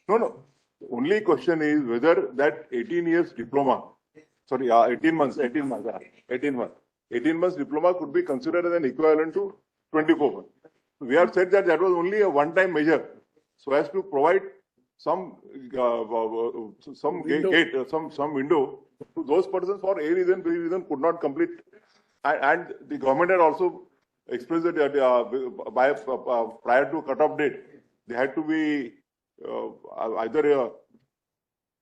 No, no. The only question is whether that 18 years diploma, 18 months diploma could be considered as an equivalent to 24 months. We have said that that was only a one-time measure, so as to provide some window to those persons for A reason, B reason could not complete, and the government had also expressed that by prior to cut-off date, they had to be either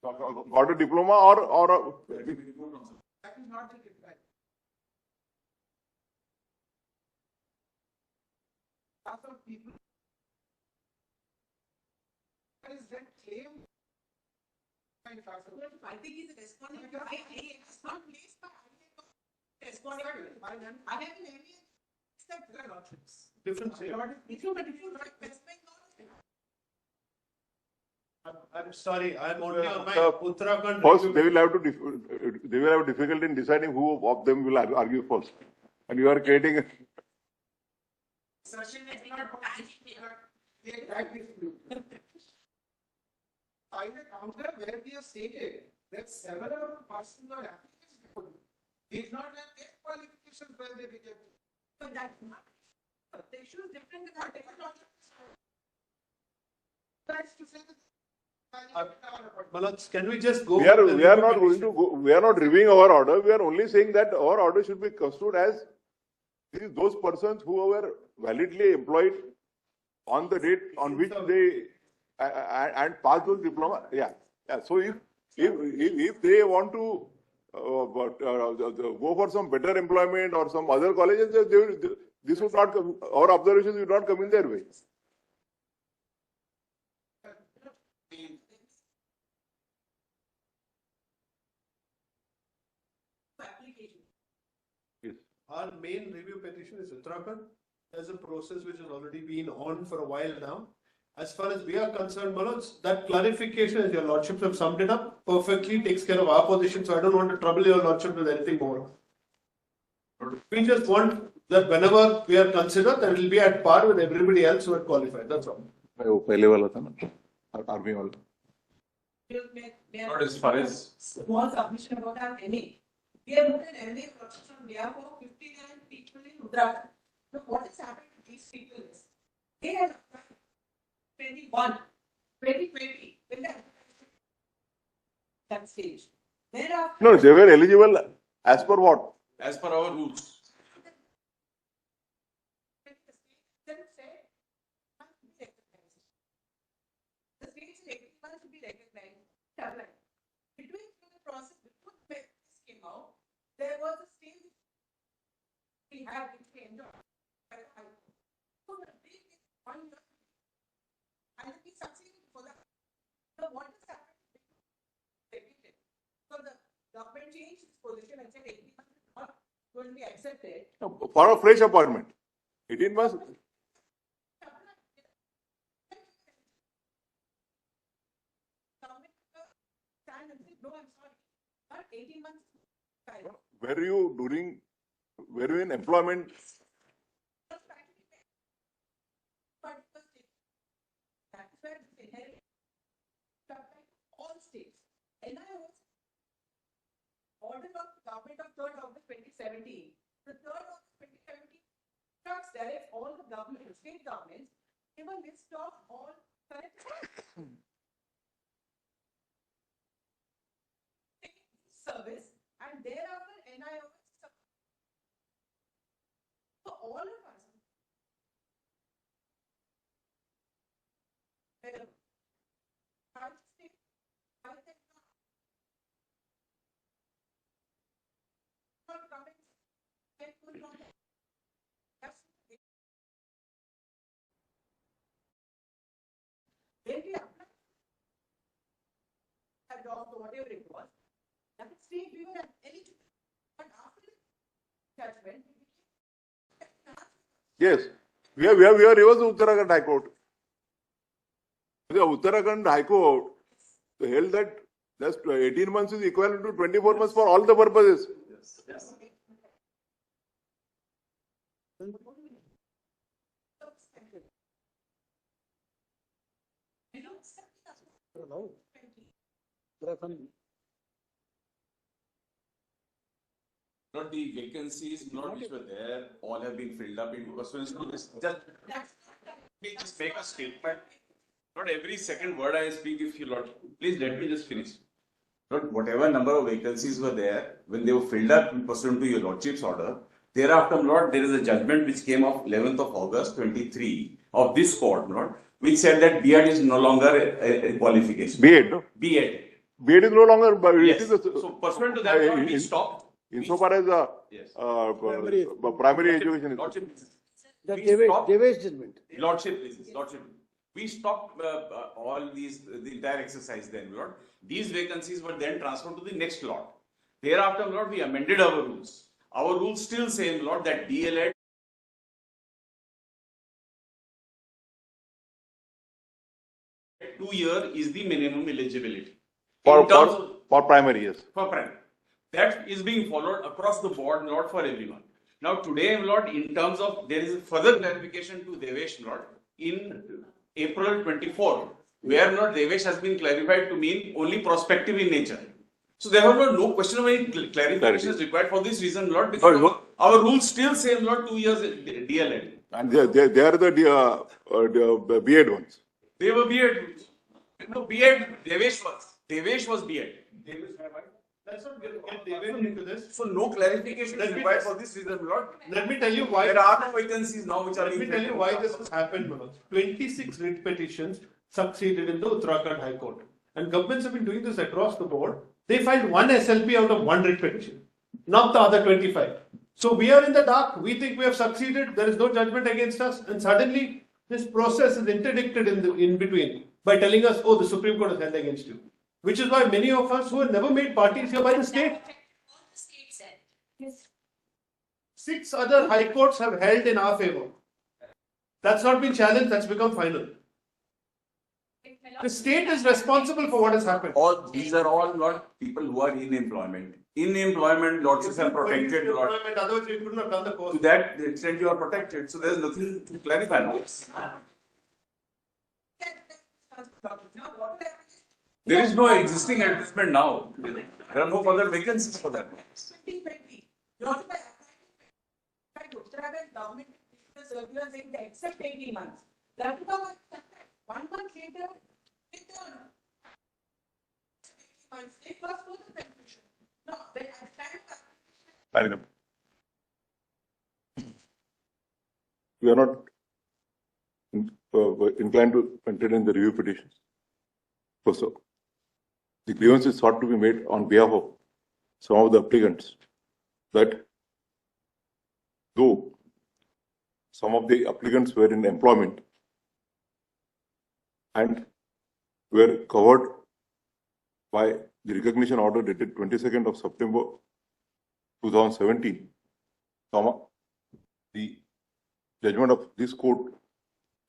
got a diploma or That is not the reply. Lots of people. What is that claim? I think he's responding to it's not placed by responding to it. I have an area except the lordships. Different. If you not specifying I'm sorry, I'm only on my Uttarakhand. First, they will have difficulty in deciding who of them will argue first, and you are creating a assertion is not I the counter where we have stated that several persons or applications did not have their qualifications where they rejected. but that's not the issue is different than what That's to say that. Malaj, can we just go? we are not going to go. We are not reviewing our order. We are only saying that our order should be construed as those persons who were validly employed on the date on which they and pass those diploma. Yeah. So if they want to go for some better employment or some other colleges, this would not come, our observations would not come in their way. Our main review petition is Uttarakhand. There's a process which has already been on for a while now. As far as we are concerned, Manoj, that clarification, as your lordships have summed it up, perfectly takes care of our position. So I don't want to trouble your lordship with anything more. We just want that whenever we are considered, that it will be at par with everybody else who had qualified. That's all. Not as far as small submission about our MA. We have moved an MA process on behalf of 59 people in Uttarakhand. So what has happened to these people is they had 2020, when that stage. Thereafter, No, they were eligible as per what? as per our rules. the stage is 18 months to be recognized. Between the process before this came out, there was a stage we had which we enjoyed. So the big 1 year and we succeeded for that. So what has happened? So the government changed its position and said 18 months is not going to be accepted. For a fresh appointment. 18 months. No, I'm sorry. Not 18 months. Were you in employment? All states. NIOs order of the government of 3rd August 2017. The 3rd August 2017 instructs direct all the government, state governments, give a list of all correct service and thereafter NIOs. So all of us. When we applied, whatever it was, that stage we were eligible. But after the judgment, Yes. We are reversed the Uttarakhand High Court. The Uttarakhand High Court held that just 18 months is equivalent to 24 months for all the purposes. Yes. Not the vacancies, not which were there, all have been filled up in pursuance to this. Just, let me just make a statement. Not every second word I speak, if you lot, please let me just finish. Not whatever number of vacancies were there, when they were filled up in pursuant to your lordship's order, thereafter, Lord, there is a judgment which came of 11th of August 23 of this court, Lord, which said that B.Ed is no longer a qualification. B.Ed, no? B.Ed. B.Ed is no longer, but Yes. it is So pursuant to that, Lord, we stopped. insofar as Yes. primary education is. Lordship, The we stopped- Devesh judgment. Lordship, please, Lordship. We stopped all these, the entire exercise then, Lord. These vacancies were then transferred to the next lot. Thereafter, Lord, we amended our rules. Our rules still say, Lord, that DLED 2 year is the minimum eligibility. In terms of- For primary, yes. for primary. That is being followed across the board, not for everyone. Now today, Lord, in terms of, there is a further clarification to Devesh, Lord, in April 24, where not Devesh has been clarified to mean only prospective in nature. So therefore, no question of any clarification is required for this reason, Lord, because our rules still say, Lord, 2 years DLED. And they are the B.Ed ones. They were B.Ed. No, B.Ed, Devesh was B.Ed. Let's not get David into this. So no clarification is required for this reason, Lord. Let me tell you why. There are no vacancies now which are Let me being tell you filled. why this has happened, Manoj. 26 writ petitions succeeded in the Uttarakhand High Court. And governments have been doing this across the board. They filed one SLP out of one writ petition, not the other 25. So we are in the dark. We think we have succeeded. There is no judgment against us. And suddenly this process is interdicted in between by telling us, oh, the Supreme Court has held against you. Which is why many of us who have never made parties here by the state, All the state said. Yes. 6 other high courts have held in our favor. That's not been challenged, that's become final. The state is responsible for what has happened. All these are all not people who are in employment. In employment, lordships are protected. Lord. Otherwise, we could not have done the course. To that extent, you are protected. So there is nothing to clarify now. Now, what will happen is There is no existing advertisement now. There are no further vacancies for that. 2020, not by Uttarakhand government issued a circular saying they accept 18 months. That will come 1 month later, return. 18 months, they first go to confusion. No, they have time. Fair enough. We are not inclined to entertain the review petitions. So, the grievance is sought to be made on behalf of some of the applicants that though some of the applicants were in employment and were covered by the recognition order dated 22nd of September 2017, the judgment of this court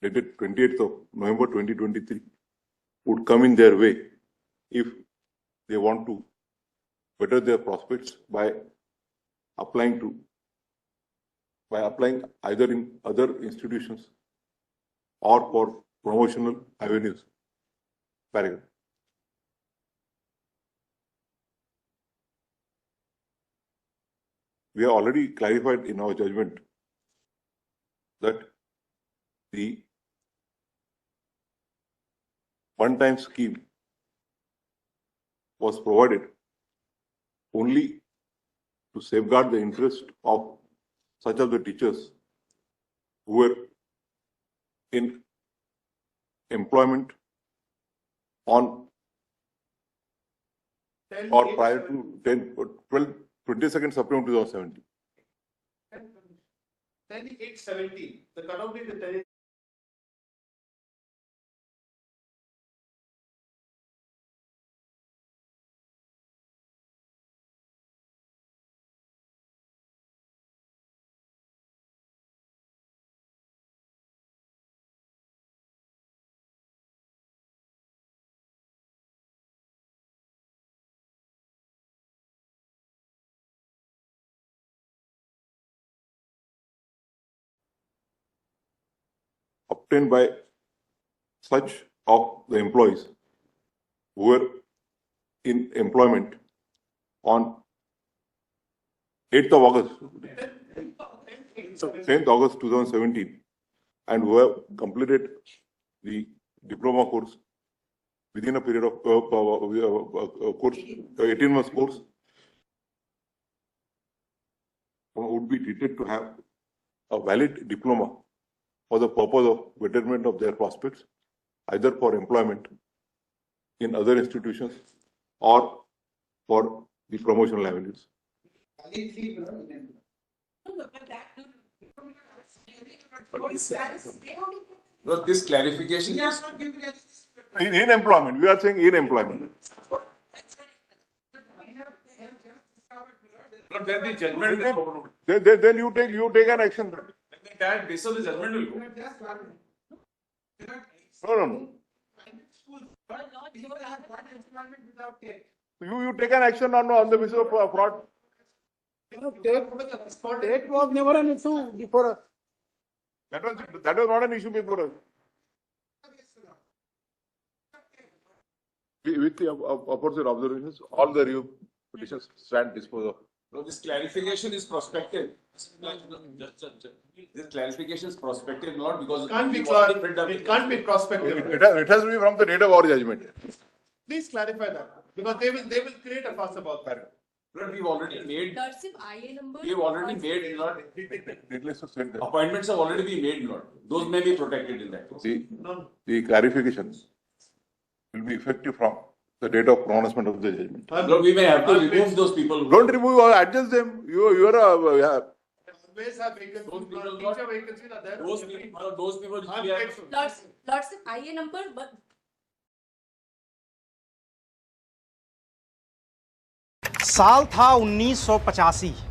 dated 28th of November 2023 would come in their way if they want to better their prospects by applying either in other institutions or for promotional avenues. Paragraph. We have already clarified in our judgment that the one-time scheme was provided only to safeguard the interest of such of the teachers who were in employment on 10, or 8, prior to 22nd September 2017. 10/8/17. The cutoff date is 10. Obtained by such of the employees who were in employment on 8th of August, 10th August 2017, and who have completed the diploma course within a period of course, 18 months course, would be treated to have a valid diploma for the purpose of betterment of their prospects, either for employment in other institutions or for the promotional avenues. No, this clarification is, In employment, we are saying in employment. but then the judgment is overruled. Then you take an action. The entire basis of the judgment will go. No. You take an action on the basis of fraud. It was never an issue before us. That was not an issue before us. With the opposite observations, all the review petitions stand disposed of. No, this clarification is prospective. This clarification is prospective, not because It can't be prospective. It has to be from the date of our judgment. Please clarify that, because they will create a fuss about that. But we've already made, Darship IA number. we've already made, not, Needless to say that appointments have already been made, not. Those may be protected in that case. the clarifications will be effective from the date of pronouncement of the judgment. No, we may have to remove those people. Don't remove or adjust them. You are Always have vacancies, Those people teacher vacancies are there. Those people usually have. Darship IA number, but साल था 1985।